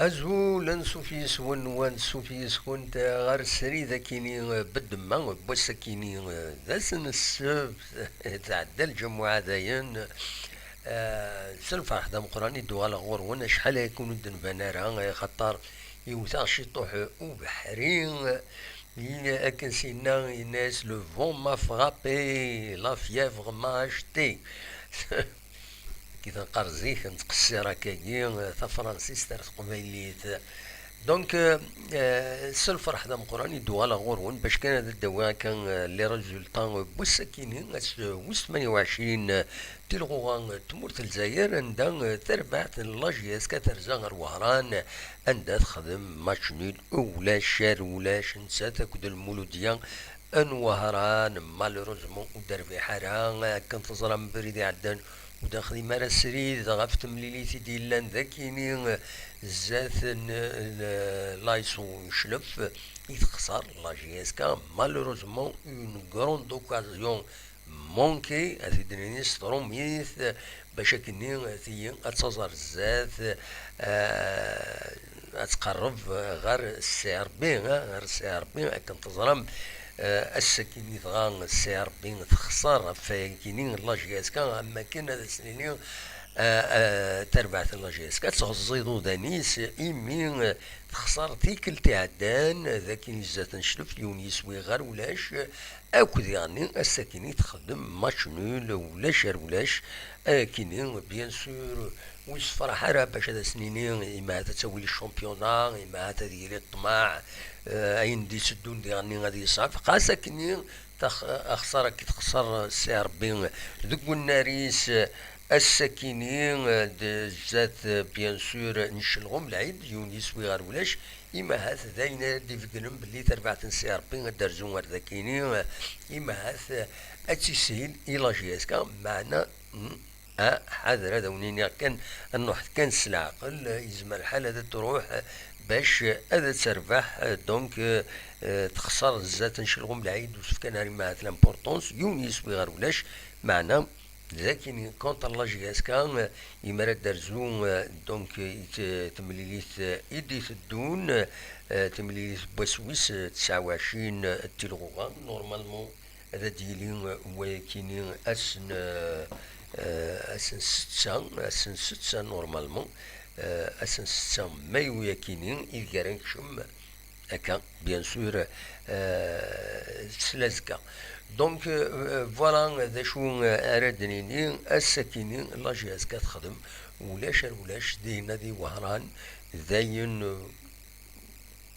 أزول نسوفيس ون سوفيس كنت غير سري ذاكيني بالدماغ بس كيني ذا السب تعدى الجمعة داين. سنفرح دا مقراني دوال غور وانا شحال يكونوا دن بنارا خطر يوثا شطوح وبحرين. أكن سينا الناس لو فون ما فرابي لا فيافغ ما اشتي كي تنقر زيك نتقصر هكاكي تا فرنسيس تا تقبايليت. دونك السل فرح دا مقراني دوالا غورون باش كان هذا الدواء كان لي ريزولطان بوساكيني وس 28 تلغوغان تمورت الجزائر عندها تربعت لاجياس كترجع غير وهران عندها تخدم ماتش نول ولا شار ولا شنسات كود المولودية ان وهران مالوروزمون ودار في حارة كنت تزرم بريدي عدن وداخلي مرا سريد غاف تمليليتي ديالان ذاكيني زات لايسون شلف يتخسر لا جي اس كا مالوروزمون اون كروند اوكازيون مونكي اثيدنيني ستروميث باش كني ثي اتزر زات اتقرب غير السي ار بي غير السي ار بي كنتظرم السكيني ثغان السي ار بي تخسر فكيني لا جي اس كا اما كان هذا السنين تربعت لا جي اس كا تغزيضو دانيس ايمين تخسر تيكل تعدان ذاك زات نشلف يونيس ويغار ولاش اكد يعني السكيني تخدم ماتش نول ولاش ولاش كيني بيان سور ويش فرح راه باش هذا سنينين اما تسوي الشامبيونا اما تدير الطماع اين دي سدون ديالني غادي يصعب قاسا كني اخسر كي تخسر سي ربي ذوك الناريس السكينين زات بيان سور نشلغم العيد يونيس ويغار ولاش إما هاث ذاينا دي فكرم بلي تربعت نسي ربي درزون غير ذاكيني إما هاث أتسهيل إلا جياسكا معنا حاضر هذا ونين كان النوح كان سلعقل يزمر الحال هذا تروح باش هذا تربح دونك تخسر الزات نشلغم العيد وسف كان هاري معات لامبورطونس يونيس ويغار ولاش معنا لكن كونتر لا جي اس كان يمرد درزون دونك تمليليت ايدي الدون تمليليت بوسويس 29 تلغوغا نورمالمون هذا ديالين وكينين اسن ستة نورمالمون اسن ستة مايو يكينين إذ شم هكا بيان سور سلازكا. دونك فوالا ذا شو اردنيني السكيني لا جي اس كتخدم ولاش دينا دي وهران ذاين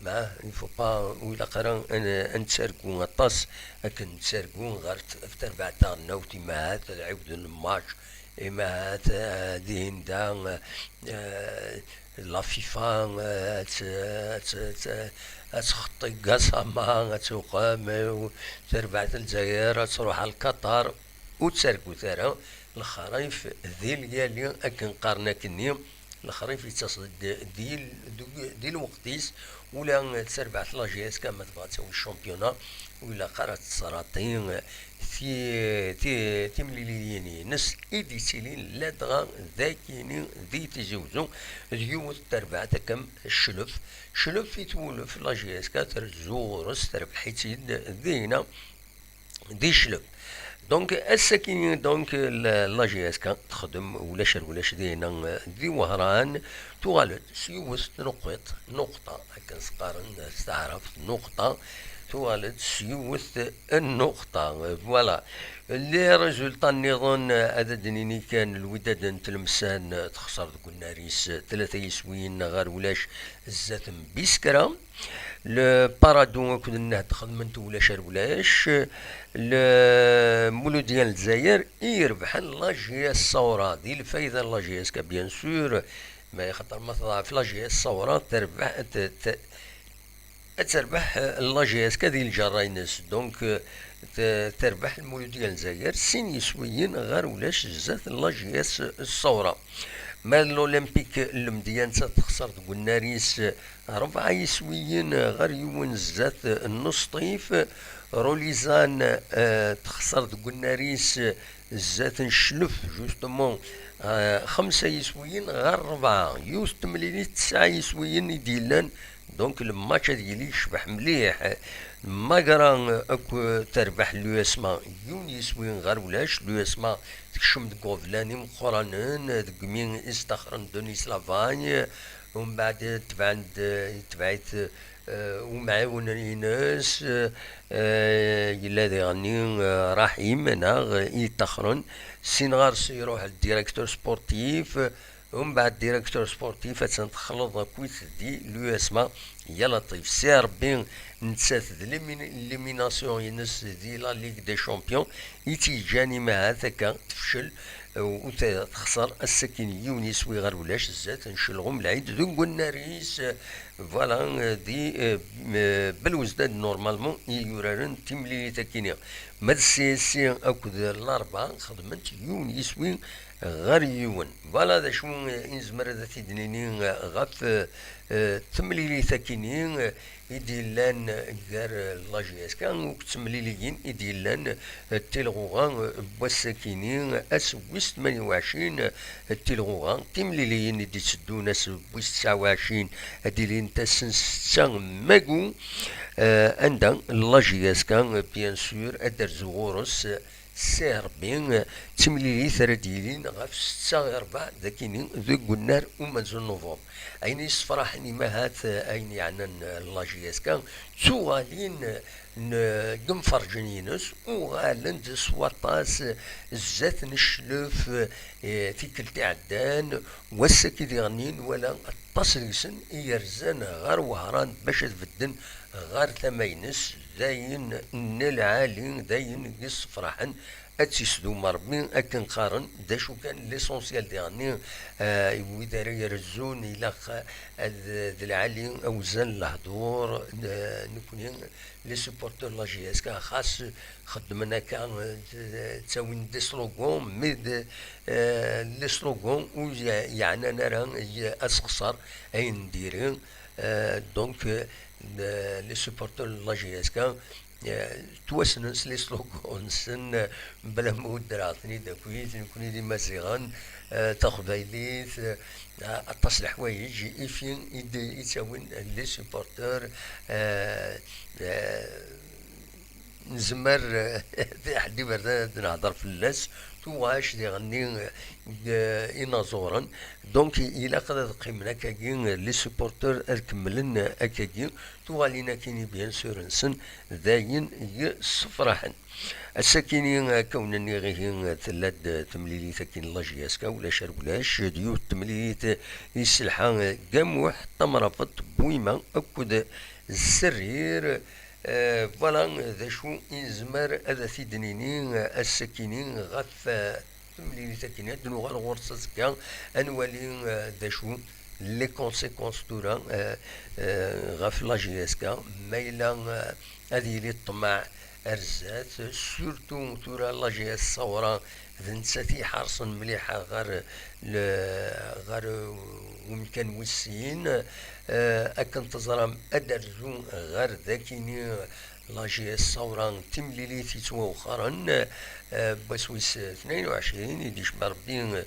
ما يفو با ولا قرا نتساركو غطاس لكن نتساركو غير في تربع تاع النوتي ما هات العود الماتش ما هات دين دا لا فيفا تخطي قسما تقام تربعت الجزائر تروح على القطر وتساركو ترى الخرايف ذي اليالي اكن قارنا كني الخريف يتصل ديال وقتيس ولا تسربعت لا جي اس كما تبغى تسوي الشامبيونا ولا قرات السراطين في مليليني نس ايدي سيلين لا دغا ذاكيني ذي تزوزو اليوم تربعت كم شلف في تولف لا جي اس ترزو رس تربحيتي ذينا دي شلف. دونك السكين دونك لا جي اس كان تخدم ولاش دينا ذي وهران توالد سيوس نقطة هكا سقارن استعرف نقطة توالد سيوس النقطة فوالا لي ريزولطا نظن هذا دنيني كان الوداد تلمسان تخسر ذوك الناريس 3 يسوين غير ولاش زات بيسكرا البارادون كنا تخدمت ولاش المولود ديال الجزائر يربح لاجي الصورة دي الفايدة لاجي اس بيان سور ما يخطر مثلا في لاجي الصورة تربح لاجي اس ديال الجراينس دونك تربح المولود ديال الجزائر سين يسويين غير ولاش زات لاجي اس الصورة. ما الاولمبيك المديان تخسر تقول ناريس 4 يسويين غير يوم زات النص طيف روليزان تخسر تقول ناريس زات نشلف جوستومون 5 يسويين غير 4 يوست مليلي 9 يسويين يديلان. دونك الماتش هذا اللي يشبح مليح ماكرا اكو تربح لو اسما يون يسوين غير ولاش لو اسما تكشم دكوفلاني مقرانن دكمين استخرن دوني سلافاني ومن بعد تبعت ومعاون يناس يلا يعني راح يمنا يتخرن سينغار سيروح الديريكتور سبورتيف ومن بعد ديريكتور سبورتيف تنتخلط كويس دي لو اسما يا لطيف سي ربي نتسات ليميناسيون ينس دي لا ليغ دي شامبيون يتيجاني معها ثكا تفشل وتخسر السكين يونس ويغير ولاش زات نشلغم العيد ذو قلنا ريس فوالا دي بالوزداد نورمالمون يورارن تيملي تاكينيا ماد السياسي اكد الاربعه خدمت يونس وين غير يون فوالا ذا شو انزمر ذا تيدنيني غف تمليلي ثاكينين يديلان غير لاجياس كان وكتمليليين يديلان التلغوغان بوساكينين اس ويس 28 التلغوغان تمليليين يدي تسدون اس ويس 29 ديلين تسن 6 ماكو عندها لاجياس كان بيان سور ادر زغورس سيربين تمليلي ثرديلين غف 6/4 ذاكينين ذو قنار ومنزل نوفمبر أين يصفرحني ما هات أين يعني اللاجياس كان توغالين فرجنينس وغالن سواطاس الزات نشلف في كل تعدان وسكي ديغنين ولا التصريسن يرزان غير وهران باش تبدن غير ثمينس داين العالي داين يصفرحن اتسدو مربين اكن قارن دا شو كان ليسونسيال ديغني ويدار يرزون الى ذي العالي اوزان الهدور نكون لي سوبورتور لا جي اس كان خاص خدمنا كان تساوي دي سلوغون مي لي سلوغون يعني انا راه اسخسر اي نديرين دونك لي سوبورتور لا جي اس كان توسنس لي سلوغونسن بلا مود راتني داكويت نكوني ديما زيغان تخبايليت اتصل حوايج يفين يتساوين لي سوبورتور نزمر في حدي برد نهضر في الناس تواش يغني ينازورا دونك الى قد قيمنا كاين لي سوبورتور الكملن اكاكين توالينا كيني بيان سور نسن داين يصفرحن الساكنين كونني غير ثلاث تمليلي ثاكين لاجياسكا ولا شربلاش ديو تمليليت يسلحان قموح تمرفط بويما اكد السرير فوالا ذا شو يزمر هذا ثيدنيني السكينين غف تمليلي ثاكينات دنو غير غورصة كان انوالي ذا شو لي كونسيكونس تورا غف لاجياسكا مايلا هذه لي الطمع ارزات سورتو تورا لاجياس الصورة ذنساتي حرصا مليحة غير ومكان وسين اكن تزرم ادرزو غير ذاكيني لاجي الصورة تمليلي تيتوخرن بسويس 22 يديش بربين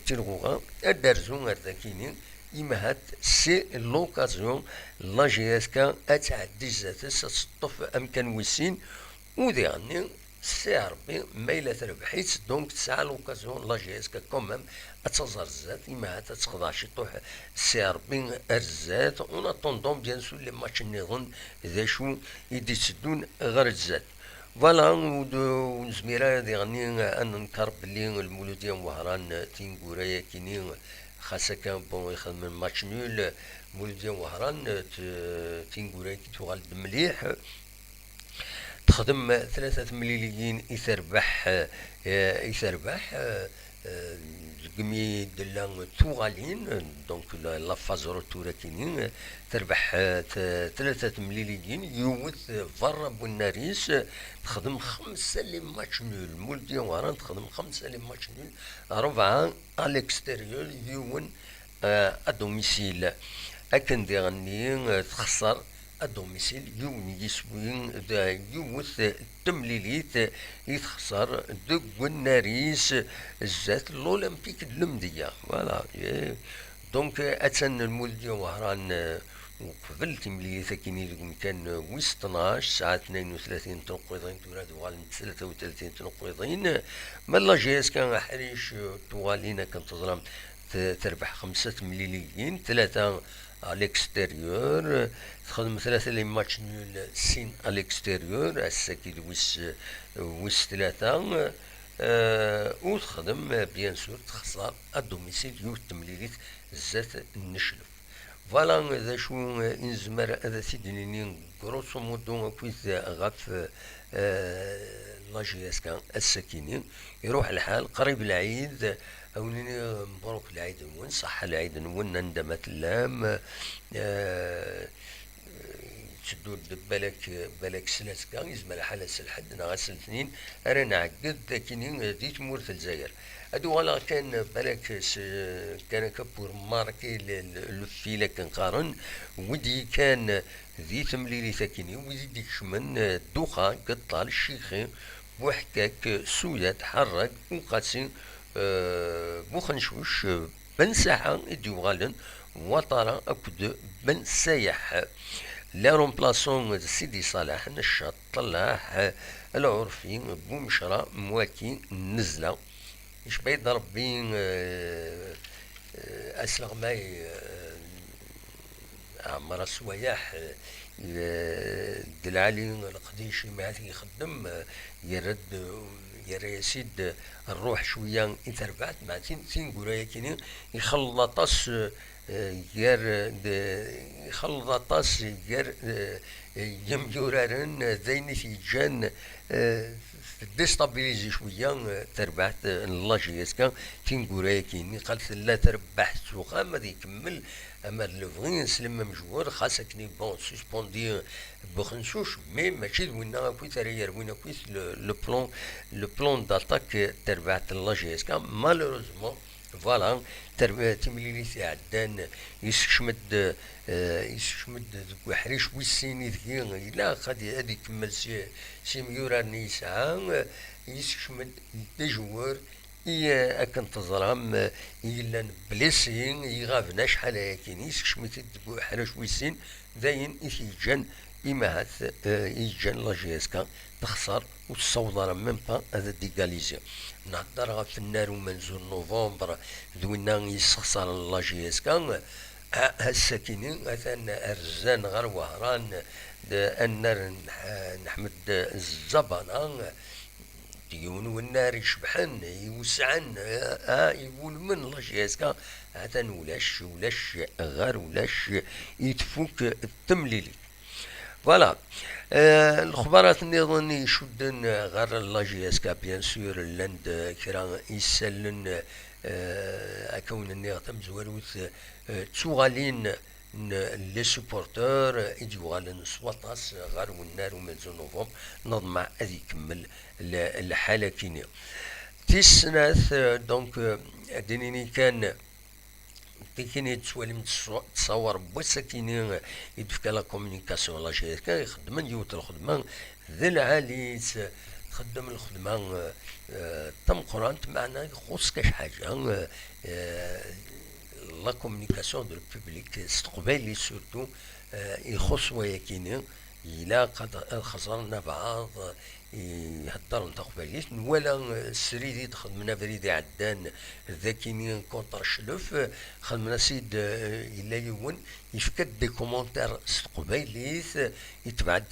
تلغوغا ادرزو غير ذاكيني إمهات سي لوكازيون لاجي اسكا اتعدي ذاتس تسطف امكان وسين وديعني سي ربي مايلة ربحيت دونك تسعى لوكازيون لاجي اسكا كومام اتزر الزات إما تتخضع شي طوح سي ربي ارزات اون اتوندون بيان سور لي ماتش النظام ذا شو يديسدون غير الزات فوالا ونزميرا ديغني ان نكر بلي المولودية وهران تينكورا كيني خاصة كان بون يخدم ماتش نول مولودية وهران تينكورا كي تغال مليح تخدم 3 مليليين يثربح قمي دلان توغالين دونك لا فاز روتورا كينين تربح 3 مليليين يوث فرا بوناريس تخدم 5 لي ماتش نول مولديا وهران تخدم 5 لي ماتش نول 4 الاكستيريور يون ادوميسيل اكن ديغني تخسر الدوميسيل يوم يسوين يوث التمليليت يتخسر دوك الناريس الزات الأولمبيك اللمدية فوالا دونك أتسن المولدية وهران وقبل تمليليت كيني لكم كان ويس 12 ساعة 32 تنقيضين تولاد وغالين 33 تنقيضين مالا جايز كان حريش توالينا كانت تظلم تربح 5 مليليين 3 على الاكستيريور تخدم 3 لي ماتش نول سين على الاكستيريور الساكيد ويس 3 وتخدم بيان سور تخسر الدوميسيل يوت تمليليت زات النشلف فوالا ذا شو نزمر هذا سيدني غروسو مودو كويس غاف لاجياس كان السكيني يروح الحال قريب العيد أونني مبروك العيد نون صح العيد نون ندمت اللام تشدو بالك سنة كان يزمر حالة سلحد نغسل اثنين أنا نعقد كيني ديت مورث الجزائر هادو ولا كان بالك كان كبور ماركي الفيلة كان قارن ودي كان ذي تمليلي ثاكيني ودي ديك شمن دوخة قطع الشيخي وحكاك سوية تحرك وقاسي بوخنشوش بن ساحة اديو غالن وطارا اكد بن سايح لا رومبلاسون سيدي صالح نشاط طلع العرفي بومشرا مواكي نزله ايش بيد ربي اسلغ ماي عمر سواياح دلالي القديشي ما يخدم يرد يريسيد الروح شوية يتربعت مع تين قرايا كيني يخلطاس ير يخلطاس ير يمجورارن ذيني في جان ديستابيليزي شوية تربحت اللاجيس كان تين قرايا كيني قالت لا تربح سوقا ما يكمل اما لفغين سلم مجور خاصك ني بون سسبوندي بخنشوش مي ماشي وين كويس رير وين كويس لو بلان داتاك تربعت اللاجيس كان مالوروزمون فوالا تمليلي عدان يسكشمد حريش ويسيني ذكي لا غادي هادي يكمل سي ميورا نيسان يسكشمد دجوار أكن تظلم إلا بليسين يغافنا شحال هاكين يسكشمت حرش ويسين داين يجان إما هات يجان لاجيسكا تخسر وتصور ميم با هذا ديغاليزي نهضر غف النار ومنزول نوفمبر ذوينا يسخسر لاجيسكا هالساكنين مثلا أرزان غير وهران النار نحمد الزبنة يون والنار يشبحن يوسعن يقول من لاش ياسكا هذا ولاش غير ولاش يتفوك التمليلي فوالا الخبرات النظام يشدن غير لاجياسكا بيان سور لاند كرا يسلن اكون النظام زوالوث تسوغالين لي سوبورتور يجوالن سواطاس غير والنار ومنزل نوفمبر نضمع اذ يكمل الحالة كينيا تيسناث دونك دينيني كان كيني تسوالي تصور بوسا كيني يدفك لا كومونيكاسيون لا جي كان يخدم يوت الخدمة ذي العاليس خدم الخدمة تم قرانت معنا يخص كاش حاجة لا كومونيكاسيون دو البوبليك استقبالي سورتو يخص ويا كيني إلا قد خسرنا بعض يهدر تقبليش ولا سريدي تخدمنا فريدي عدان ذاكيني كونتر شلف خدمنا سيد إلا يون يفكد دي كومونتير استقباليث يتبعد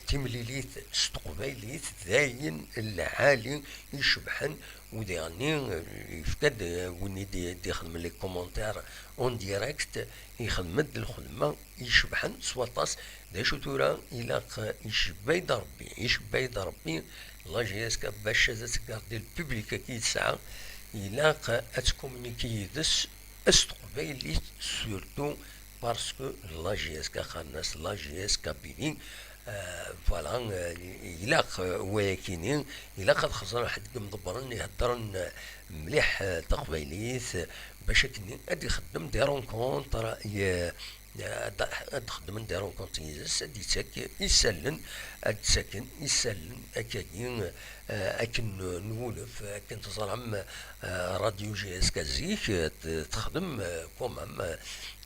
تمليليث استقباليث ذاين العالي يشبحن ودياني يفكد وني دي خدم لي كومونتير اون ديريكت يخدم الخدمه يشبحن سواطاس دا شو تورا يلاق يشباي ربي الله جياسكا باش تكاردي البوبليك كي تسعى يلاق اتكومونيكي دس استقبالي سورتو باسكو الله جياسكا خالناس الله جياسكا بينين فوالا يلاق وياكينين يلاق خصنا حد مدبرن يهدرن مليح تقبيليث باش كني ادي خدم دي رونكونتر تخدم نديرو كونتينيزاس ادي تاك يسلن ادساكن يسلن اكاين اكن نولف اكن تزرعم راديو جي اس كازيك تخدم كومام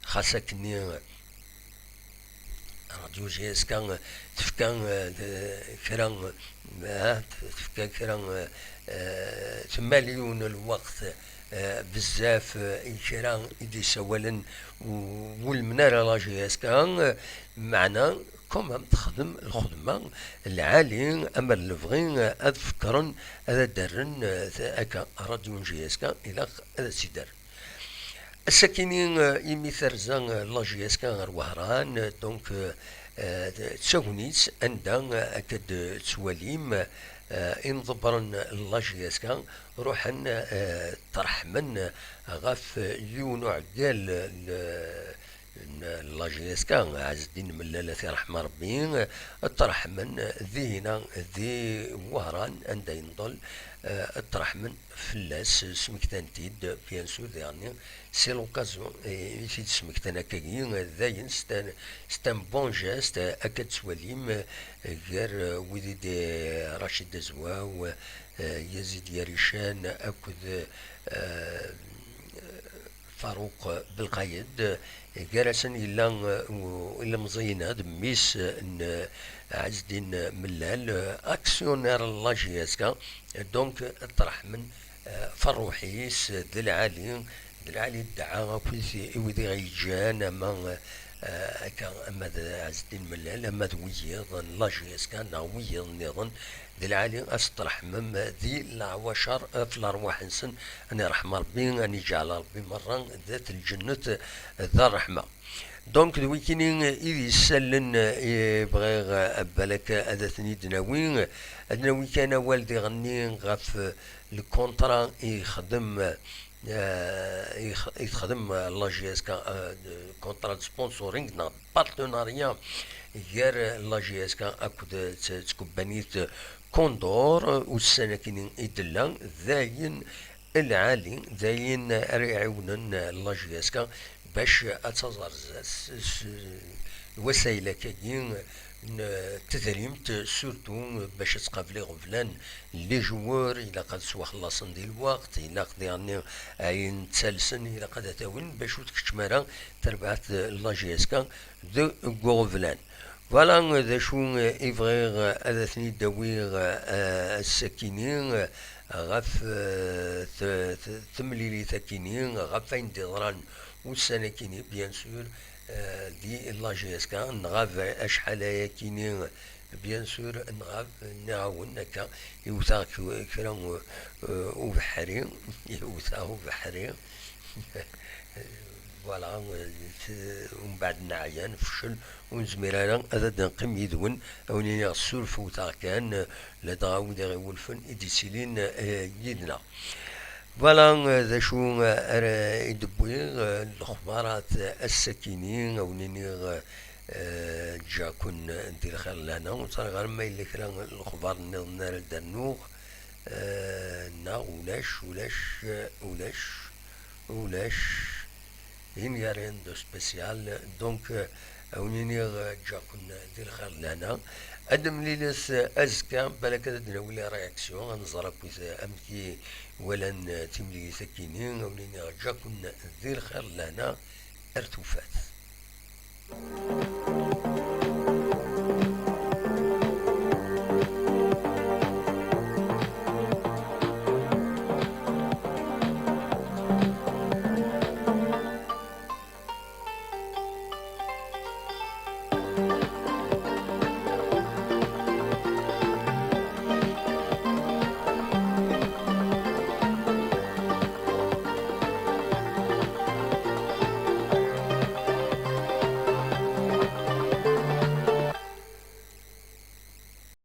خاصكني راديو جي اس كان تفكان كرا تفكان كرا 8 الوقت بزاف كرا يدي سوالا والمنارة لا جي اس كان معنا كومام تخدم الخدمة العالي اما الفغين اذكرن هذا درن اكا راديو جي اس كان الى هذا سيدر الساكنين يمي ثرزان لا جي اس كان غير وهران دونك تساونيت عندها اكد تواليم انضبرن لا جي اس كان روحن ترحمن غاف يونو عدال لا جي اس كان عز الدين ملالة رحمة ربي ترحمن ذينا ذي وهران عندها ينضل ترحمن فلاس سمكتانتيد بيان سور يعني سي لوكازيون في سمكتانا كاين داين ستان بون جاست اكاد سواليم غير ودي رشيد دزوا يزيد ياريشان اكد فاروق بالقايد جالسن إلا مزينة دميس إن عز الدين ملال أكسيونير لا جي اس كا دونك طرح من فروحيس دلعالي الدعاء وذي غيجان أما أما عز الدين ملال أما ويض لا جي اس كا ويض نظن دلعالي أسطرح مم ذي العواشر في الأرواح إنسان أني رحمة ربي أني جعل ربي مرة ذات الجنة ذا الرحمة دونك دويكينين إذا يسلن بغير بالك أذاتني دناوين أدناوي كان والدي غني غاف الكونترا يخدم لا جي اس كا كونترا سبونسورينغ نا بارتناريا غير لا جي اس كا اكد تكوبانيت كوندور والسنة كاين يدلا ذاين العالي ذاين يعاونن لا جي اس كا باش اتزر الوسائل كاين تدريمت سورتو باش تقابلي غفلان لي جوار الى قد سوا خلصن ديال الوقت الى قد يعني عين تسلسن الى قد تاون باش وتكتمارا تربعت لا جي اس كا دو غوفلان فوالا ذا شو إفغير أذثني داوير السكينين غف ثمليلي ثكينين غف فين ديضران والسنكيني بيان سور دي لا جي اس كا نغاف أشحال كينين بيان سور نغاف نعاون هكا يوثا كرا وبحري يوثا وبحري فوالا ومن بعد نعيان فشل ونزميرانا هذا نقيم يدون أوني غسول فوتا كان لدغاو داغي ولفن إديسيلين يدنا فوالا ذا شو يدبوي الأخبارات السكينين أوني جاكون ندير خير لنا وصار غير ما يلي كرا الأخبار نار الدنوغ نا ولاش هين يارين دو سبيسيال دونك أونيني جاكون دير خير لنا أدم ليلس أزكى بالك دناولي رياكسيون غنزرا كويس أمكي ولا تملي سكينين أونيني جاكون دير خير لنا ارتوفات